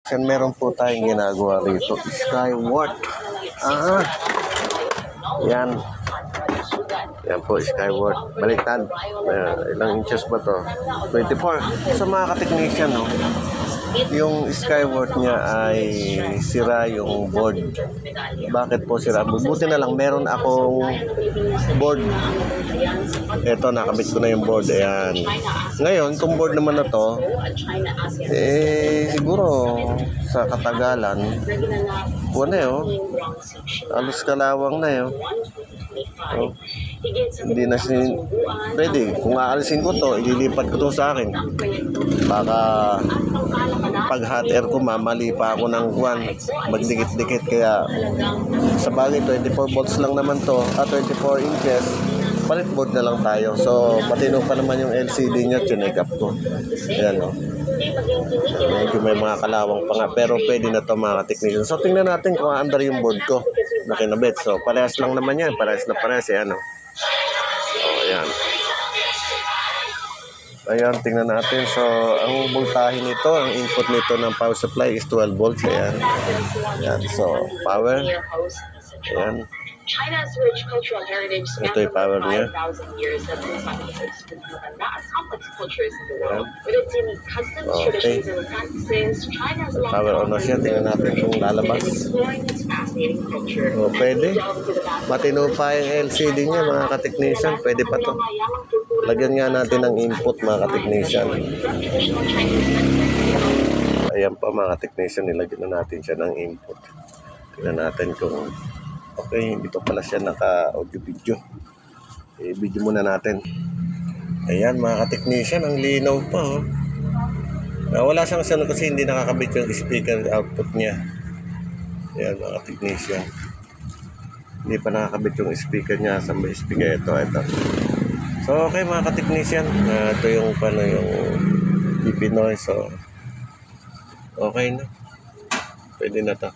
Kasi meron po tayong ginagawa rito. Skyward. Yan. Yan po, Skyward. Baliktad. Ilang inches ba to? 24. Sa mga ka-technician, no? Yung Skyward niya ay sira yung board. Bakit po sira? Buti na lang, meron akong board. Ito, nakabit ko na yung board. Ayan. Ngayon, itong board naman na to, siguro sa katagalan, wala alos kalawang na yun. So, hindi na pwede. Kung aalisin ko to, ililipat ko to sa akin. Baka pag hot air ko, mamali pa ako ng magdikit-dikit. Kaya sa bagay, 24 volts lang naman to, 24 inches. Palit board na lang tayo. So, matino pa naman yung LCD niya, chinek up ko. Ayan o. Medyo may mga kalawang pa nga. Pero pwede na to mga technician. So, tingnan natin kung under yung board ko na kinabit. So, parehas lang naman yan. Parehas na parehas. Ayan o. So, ayan. Ayan, tingnan natin. So, ang voltahe nito, ang input nito ng power supply is 12 volts. Ayan. Ayan. So, power. Ayan. China's rich cultural heritage Ito yung power niya. 5,000 years that moves on as complex cultures in the world. With its unique customs, traditions, and practices, China has a long power on na siya. Tingnan natin kung lalabas. exploring its fascinating culture. O, pwede. Matino pa yung LCD niya, mga ka-technician. Pwede pa to. Lagyan nga natin ng input, mga ka-technician. Ayan pa, mga ka-technician. Nilagyan na natin siya ng input. Tingnan natin kung okay, dito pala siya naka-audio-video. Video muna natin. Ayan, mga ka-technician, ang linaw pa, oh. Wala siyang sano kasi hindi nakakabit yung speaker output niya. Ayan, mga ka-technician. Hindi pa nakakabit yung speaker niya. Saan ba yung speaker? Ito. So, okay, mga ka-technician. Ito yung BP noise. So, okay na. Pwede na to.